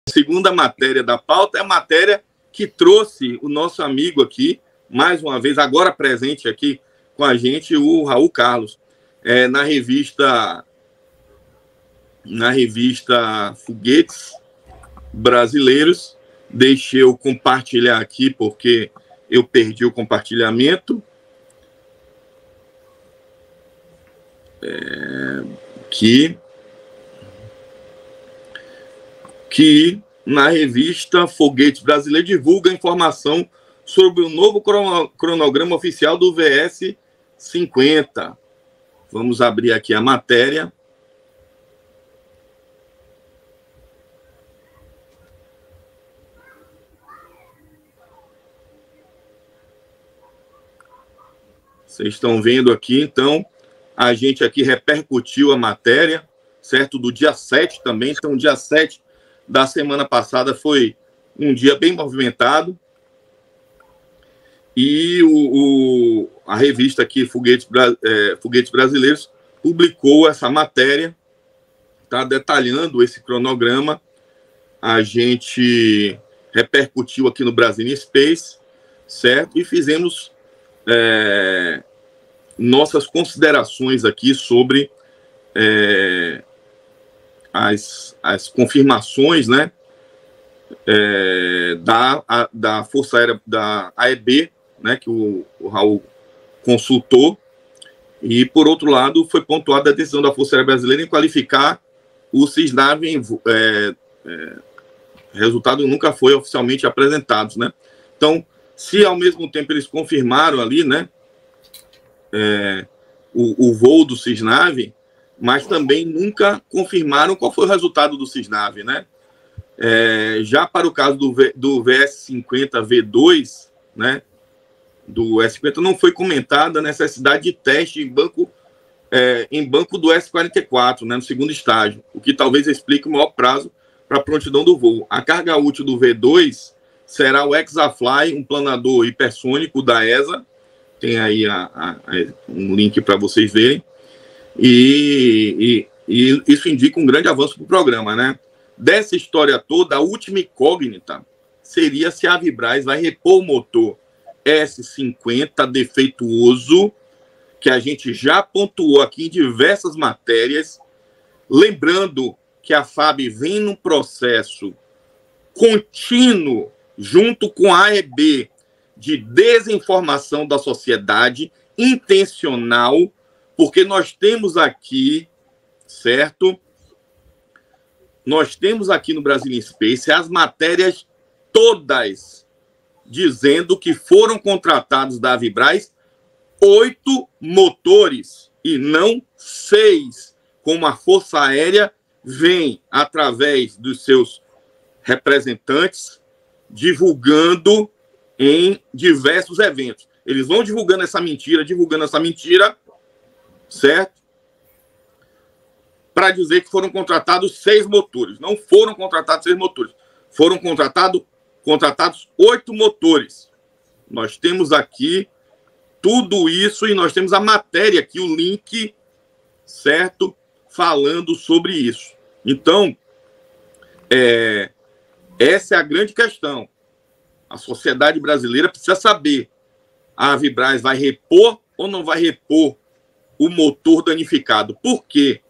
segunda matéria da pauta é a matéria que trouxe o nosso amigo aqui, mais uma vez, agora presente aqui com a gente, o Raul Carlos, na revista Foguetes Brasileiros. Deixei eu compartilhar aqui, porque eu perdi o compartilhamento. Que na revista Foguetes Brasileiro divulga informação sobre o novo cronograma oficial do VS 50. Vamos abrir aqui a matéria. Vocês estão vendo aqui, então, a gente aqui repercutiu a matéria, certo? Do dia 7 também. Então, dia 7 da semana passada foi um dia bem movimentado. E a revista aqui, Foguetes Brasileiros, publicou essa matéria, tá, detalhando esse cronograma. A gente repercutiu aqui no Brasil Space, certo? E fizemos nossas considerações aqui sobre as confirmações, né, da Força Aérea, da AEB, né, que o Raul consultou. E, por outro lado, foi pontuada a decisão da Força Aérea Brasileira em qualificar o Cisnav em resultado nunca foi oficialmente apresentado, né? Então, se ao mesmo tempo eles confirmaram ali, né, o voo do Cisnav, mas também nunca confirmaram qual foi o resultado do Cisnav, né? Já para o caso do VS-50V2, né, do S-50, não foi comentada a necessidade de teste em banco do S-44, né, no segundo estágio, o que talvez explique o maior prazo para a prontidão do voo. A carga útil do V2 será o Hexafly, um planador hipersônico da ESA, tem aí um link para vocês verem, e isso indica um grande avanço para o programa, né? Dessa história toda, a última incógnita seria se a Avibraz vai repor o motor S-50 defeituoso, que a gente já pontuou aqui em diversas matérias, lembrando que a FAB vem num processo contínuo, junto com a AEB, de desinformação da sociedade, intencional, porque nós temos aqui, certo? Nós temos aqui no Brasil Space as matérias todas dizendo que foram contratados da Avibraz 8 motores e não 6, como a Força Aérea vem, através dos seus representantes, divulgando em diversos eventos. Eles vão divulgando essa mentira, certo? Para dizer que foram contratados 6 motores. Não foram contratados 6 motores. Foram contratados 8 motores. Nós temos aqui tudo isso e nós temos a matéria aqui, o link, certo? Falando sobre isso. Então, essa é a grande questão. A sociedade brasileira precisa saber: a Avibraz vai repor ou não vai repor o motor danificado? Por quê?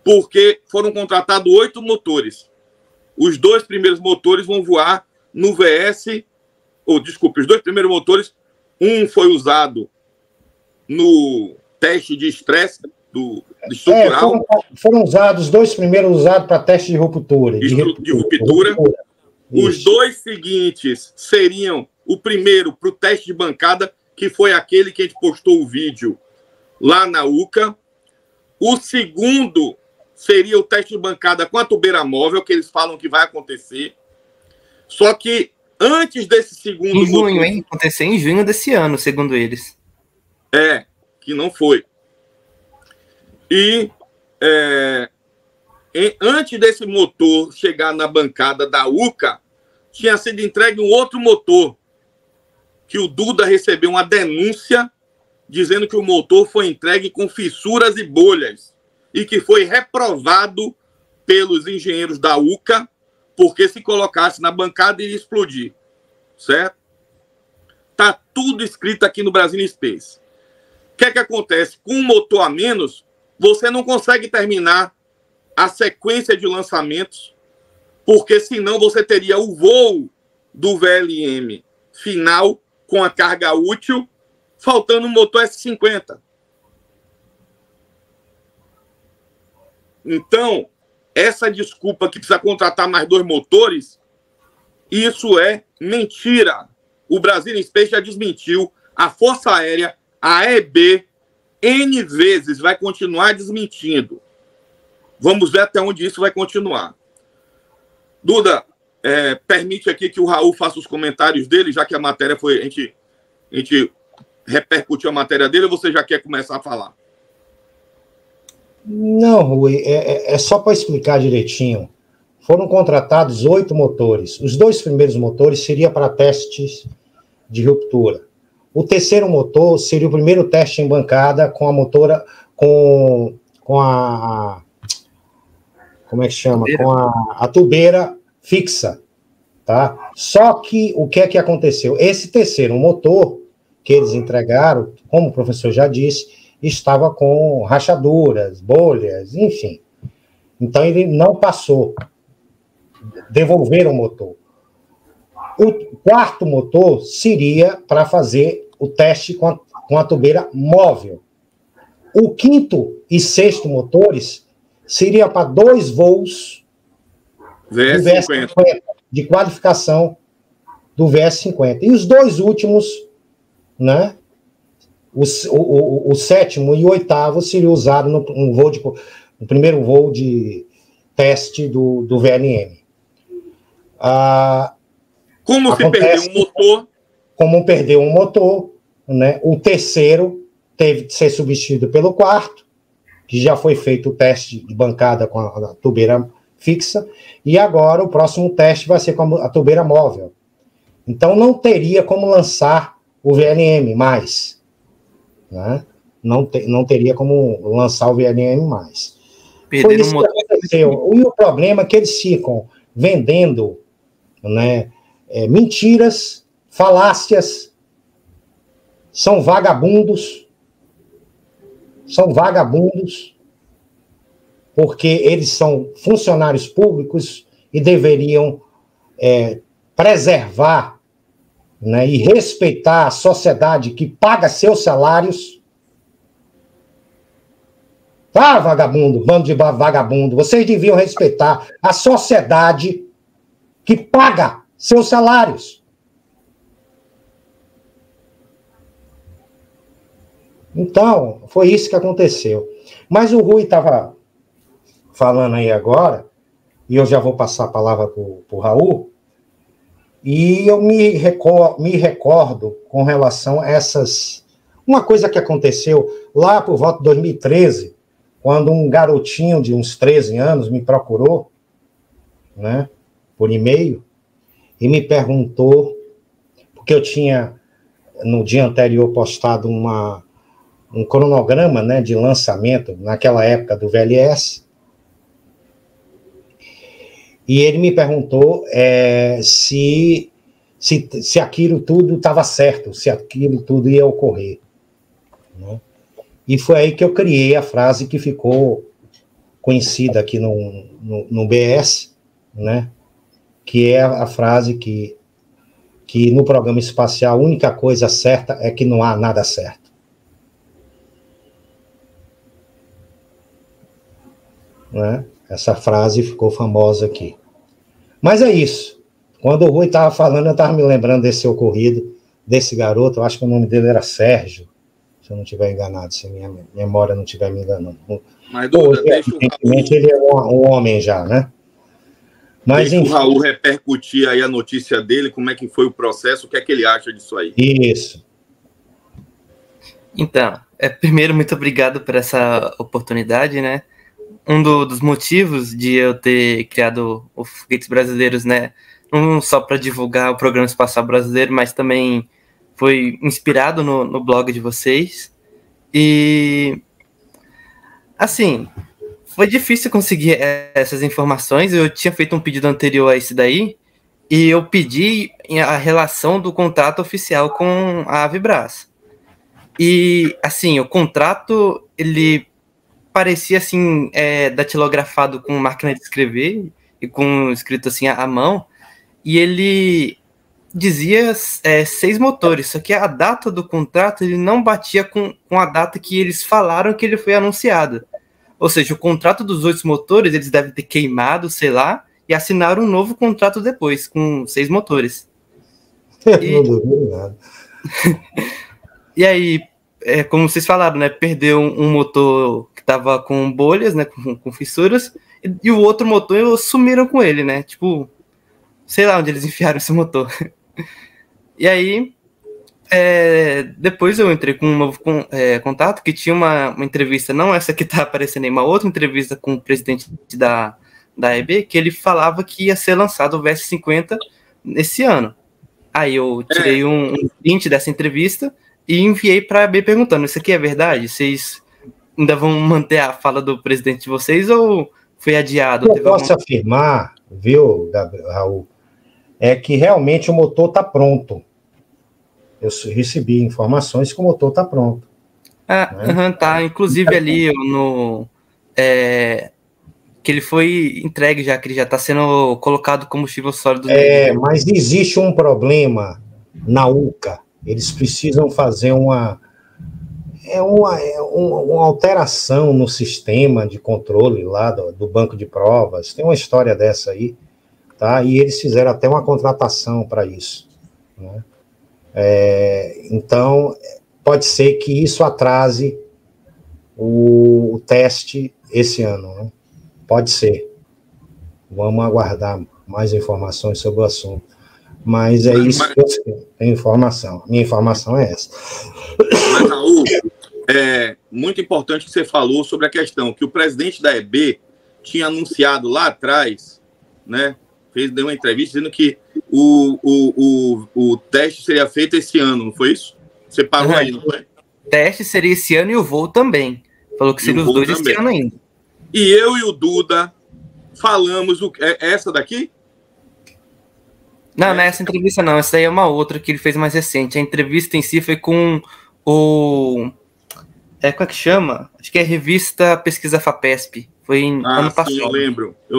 Porque foram contratados 8 motores. Os 2 primeiros motores vão voar no VS... os 2 primeiros motores, um foi usado no teste de estresse do estrutural. Foram usados, os 2 primeiros usados para teste de ruptura. De ruptura. Os 2 seguintes seriam o primeiro para o teste de bancada, que foi aquele que a gente postou o vídeo lá na UCA. O segundo seria o teste de bancada com a tubeira móvel, que eles falam que vai acontecer. Só que antes desse segundo... Em junho, hein? Acontecer em junho desse ano, segundo eles. Que não foi. E antes desse motor chegar na bancada da UCA, tinha sido entregue um outro motor, que o Duda recebeu uma denúncia dizendo que o motor foi entregue com fissuras e bolhas e que foi reprovado pelos engenheiros da UCA porque se colocasse na bancada iria explodir, certo? Tá tudo escrito aqui no Brasília Space. O que é que acontece? Com um motor a menos, você não consegue terminar a sequência de lançamentos, porque senão você teria o voo do VLM final com a carga útil, faltando um motor S50. Então, essa desculpa que precisa contratar mais 2 motores, isso é mentira. O Brasília Space já desmentiu, a Força Aérea, a EB, N vezes vai continuar desmentindo. Vamos ver até onde isso vai continuar. Duda, permite aqui que o Raul faça os comentários dele, já que a matéria foi... A gente repercutiu a matéria dele, ou você já quer começar a falar? Não, Rui, é só para explicar direitinho. Foram contratados 8 motores. Os 2 primeiros motores seriam para testes de ruptura. O terceiro motor seria o primeiro teste em bancada com a motora, com a como é que chama? Com a tubeira fixa, tá? Só que o que é que aconteceu? Esse terceiro motor que eles entregaram, como o professor já disse, estava com rachaduras, bolhas, enfim. Então ele não passou. Devolveram o motor. O quarto motor seria para fazer o teste com a tubeira móvel. O quinto e sexto motores seria para 2 voos do VS50, de qualificação do VS50. E os 2 últimos, né? O sétimo e o oitavo seria usado no primeiro voo de teste do VLM. Como se perdeu um motor? Como perdeu um motor, né? O terceiro teve de ser substituído pelo quarto, que já foi feito o teste de bancada com a tubeira fixa, e agora o próximo teste vai ser com a tubeira móvel. Então não teria como lançar o VLM mais, né? Não teria como lançar o VLM mais. Foi isso que aconteceu. E o problema é que eles ficam vendendo, né, mentiras, falácias, são vagabundos, porque eles são funcionários públicos e deveriam preservar, né, e respeitar a sociedade que paga seus salários. Ah, vagabundo, bando de vagabundo, vocês deviam respeitar a sociedade que paga seus salários. Então, foi isso que aconteceu. Mas o Rui estava falando aí agora, e eu já vou passar a palavra para o Raul, e eu me recordo com relação a uma coisa que aconteceu lá por volta de 2013, quando um garotinho de uns 13 anos me procurou, né, por e-mail, e me perguntou, porque eu tinha, no dia anterior, postado um cronograma, né, de lançamento, naquela época do VLS, e ele me perguntou se aquilo tudo estava certo, se aquilo tudo ia ocorrer, né? E foi aí que eu criei a frase que ficou conhecida aqui no BS, né? Que é a frase que no programa espacial a única coisa certa é que não há nada certo. Né? Essa frase ficou famosa aqui. Mas é isso. Quando o Rui estava falando, eu estava me lembrando desse ocorrido, desse garoto, eu acho que o nome dele era Sérgio, se eu não estiver enganado, se a minha memória não estiver me enganando. Mas, Duda, deixa o Raul... Ele é um homem já, né? Mas, deixa enfim, o Raul repercutir aí a notícia dele, como é que foi o processo, o que é que ele acha disso aí. Isso. Então, primeiro, muito obrigado por essa oportunidade, né? Um dos motivos de eu ter criado o Foguetes Brasileiros, né? Não só para divulgar o Programa Espacial Brasileiro, mas também foi inspirado no blog de vocês. E, assim, foi difícil conseguir essas informações. Eu tinha feito um pedido anterior a esse daí, e eu pedi a relação do contrato oficial com a Avibraz. E, assim, o contrato, ele parecia, assim, datilografado com máquina de escrever, e com escrito, assim, à mão, e ele dizia 6 motores, só que a data do contrato, ele não batia com a data que eles falaram que ele foi anunciado. Ou seja, o contrato dos 8 motores, eles devem ter queimado, sei lá, e assinaram um novo contrato depois, com 6 motores. Não duvido nada. E aí, como vocês falaram, né, perdeu um motor que estava com bolhas, né, com fissuras, e o outro motor sumiram com ele, né, tipo, sei lá onde eles enfiaram esse motor. E aí, depois eu entrei com um novo contato, que tinha uma entrevista, não essa que tá aparecendo aí, uma outra entrevista com o presidente da EB, que ele falava que ia ser lançado o VS50 nesse ano. Aí eu tirei um print dessa entrevista e enviei para a EB perguntando, isso aqui é verdade? Vocês ainda vão manter a fala do presidente de vocês ou foi adiado? Eu posso afirmar, viu, Raul, é que realmente o motor está pronto. Eu recebi informações que o motor está pronto. Tá. Inclusive ali que ele foi entregue já, que ele já está sendo colocado combustível sólido. Mas existe um problema na UCA. Eles precisam fazer uma alteração no sistema de controle lá do banco de provas. Tem uma história dessa aí, tá? E eles fizeram até uma contratação para isso, né? Então, pode ser que isso atrase o teste esse ano, né? Pode ser. Vamos aguardar mais informações sobre o assunto. Mas isso que eu tenho informação. Minha informação é essa. Mas, Raul, é muito importante que você falou sobre a questão que o presidente da EB tinha anunciado lá atrás, né? Deu uma entrevista dizendo que o teste seria feito esse ano, não foi isso? Você parou aí, não foi? O teste seria esse ano e o voo também. Falou que seria os dois esse ano ainda. E eu e o Duda falamos... essa daqui? Não, não é essa entrevista não. Essa aí é uma outra que ele fez mais recente. A entrevista em si foi com o... como é que chama? Acho que é a revista Pesquisa FAPESP. Foi ano passado. Sim, eu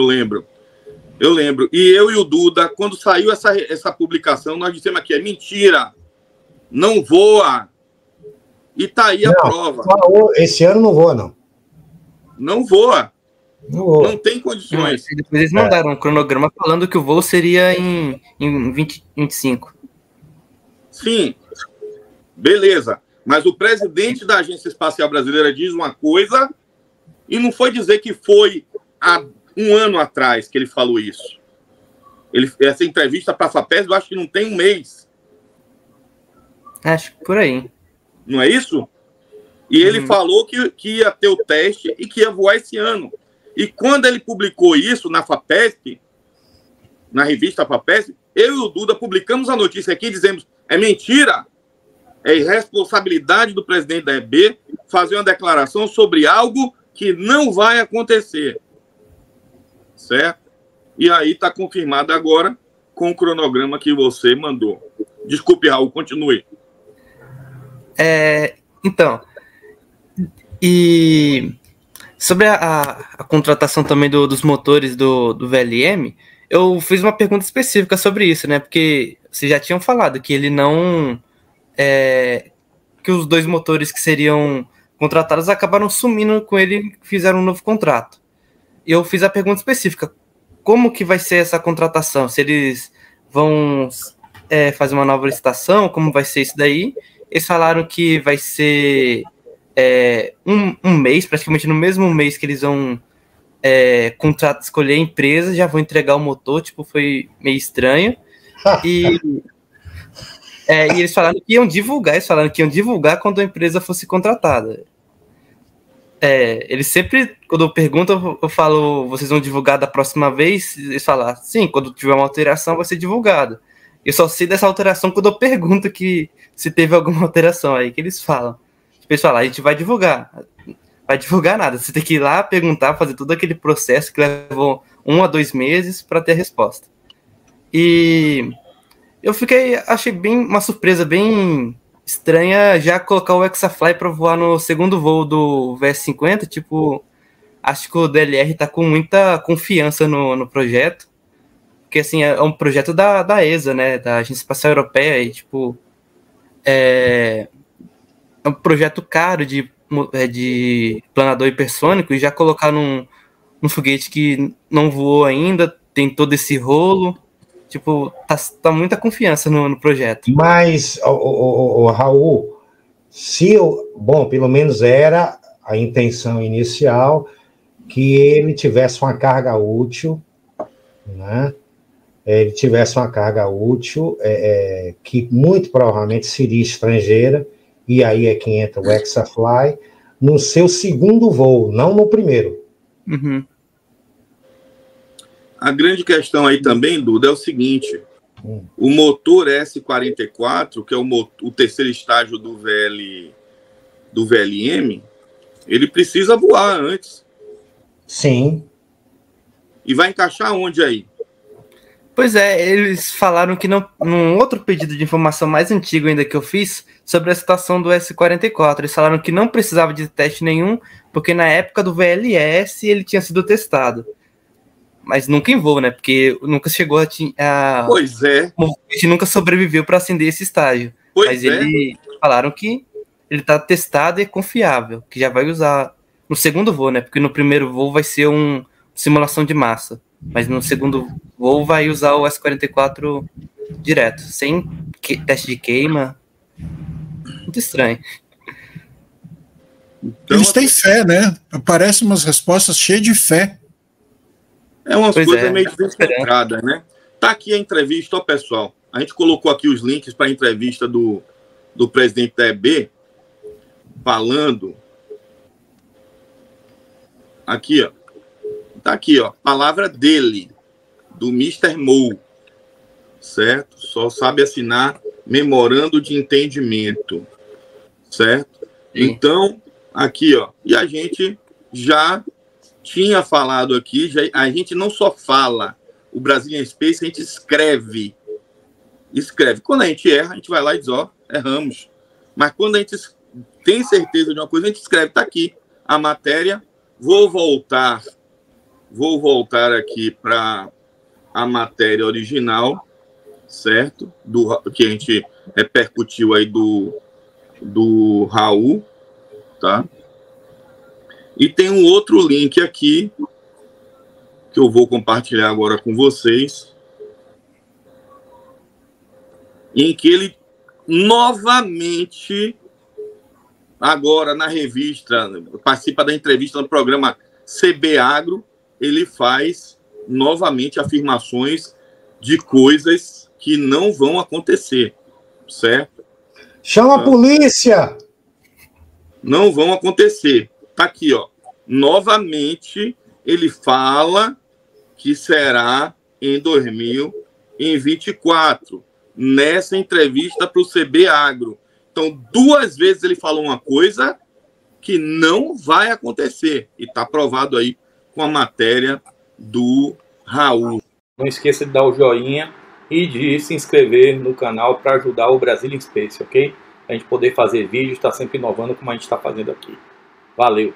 lembro. E eu e o Duda, quando saiu essa publicação, nós dissemos aqui, é mentira. Não voa. E tá aí a prova. Esse ano não voa, não. Não voa. Não tem condições. Depois eles mandaram um cronograma falando que o voo seria em 2025. Sim. Beleza. Mas o presidente da Agência Espacial Brasileira diz uma coisa e não foi dizer que foi há um ano atrás que ele falou isso. Essa entrevista para a FAPESP, eu acho que não tem um mês. Acho que por aí. Não é isso? E ele falou que ia ter o teste e que ia voar esse ano. E quando ele publicou isso na FAPESP, na revista FAPESP, eu e o Duda publicamos a notícia aqui e dizemos, é mentira, é irresponsabilidade do presidente da EB fazer uma declaração sobre algo que não vai acontecer. Certo? E aí está confirmado agora com o cronograma que você mandou. Desculpe, Raul, continue. Então, e sobre a contratação também dos motores do VLM, eu fiz uma pergunta específica sobre isso, né? Porque vocês já tinham falado que ele não... que os 2 motores que seriam contratados acabaram sumindo com ele e fizeram um novo contrato. E eu fiz a pergunta específica. Como que vai ser essa contratação? Se eles vão fazer uma nova licitação, como vai ser isso daí? Eles falaram que vai ser um mês, praticamente no mesmo mês que eles vão escolher a empresa, já vão entregar o motor, tipo, foi meio estranho. E eles falaram que iam divulgar quando a empresa fosse contratada. Eles sempre, quando eu pergunto, eu falo, vocês vão divulgar da próxima vez? Eles falam, sim, quando tiver uma alteração vai ser divulgado. Eu só sei dessa alteração quando eu pergunto se teve alguma alteração aí, que eles falam. Eles falam, a gente vai divulgar. vai divulgar nada. Você tem que ir lá perguntar, fazer todo aquele processo que levou 1 a 2 meses para ter a resposta. E eu achei bem uma surpresa bem estranha já colocar o Hexafly para voar no segundo voo do VS-50, tipo, acho que o DLR tá com muita confiança no projeto, porque assim, é um projeto da ESA, né, da Agência Espacial Europeia, e tipo, é um projeto caro de planador hipersônico, e já colocar num foguete que não voou ainda, tem todo esse rolo, tipo, tá muita confiança no projeto. Mas, Raul, bom, pelo menos era a intenção inicial que ele tivesse uma carga útil, né? Ele tivesse uma carga útil, que muito provavelmente seria estrangeira, e aí é que entra o Hexafly, no seu segundo voo, não no primeiro. Uhum. A grande questão aí também, Duda, é o seguinte: o motor S-44, que é o terceiro estágio do VLM, ele precisa voar antes. Sim. E vai encaixar onde aí? Pois é, eles falaram que num outro pedido de informação mais antigo ainda que eu fiz, sobre a situação do S-44, eles falaram que não precisava de teste nenhum, porque na época do VLS ele tinha sido testado. Mas nunca em voo, né? Porque nunca chegou a Pois é. A gente nunca sobreviveu para acender esse estágio. Mas eles falaram que ele está testado e confiável, que já vai usar no segundo voo, né? Porque no primeiro voo vai ser uma simulação de massa. Mas no segundo voo vai usar o S-44 direto, sem teste de queima. Muito estranho. Então, eles têm fé, né? Parece umas respostas cheias de fé. É umas coisas meio desesperadas, né? Tá aqui a entrevista, ó, pessoal. A gente colocou aqui os links para a entrevista do presidente da EB, falando. Aqui, ó. Tá aqui, ó. Palavra dele, do Mr. Moe. Certo? Só sabe assinar memorando de entendimento. Certo? Sim. Então, aqui, ó. E a gente já tinha falado aqui, a gente não só fala o Brazilian Space, a gente escreve. Quando a gente erra, a gente vai lá e diz, ó, erramos. Mas quando a gente tem certeza de uma coisa, a gente escreve, tá aqui a matéria. Vou voltar aqui para a matéria original, certo? Que a gente repercutiu aí do Raul, tá? E tem um outro link aqui que eu vou compartilhar agora com vocês, em que ele novamente, agora na revista, participa da entrevista no programa CB Agro, ele faz novamente afirmações de coisas que não vão acontecer, certo? Chama a polícia! Não vão acontecer. Tá aqui, ó. Novamente, ele fala que será em 2024, nessa entrevista para o CB Agro. Então, 2 vezes ele falou uma coisa que não vai acontecer. E está provado aí com a matéria do Raul. Não esqueça de dar o joinha e de se inscrever no canal para ajudar o Brazilian Space, ok? A gente poder fazer vídeos, está sempre inovando como a gente está fazendo aqui. Valeu!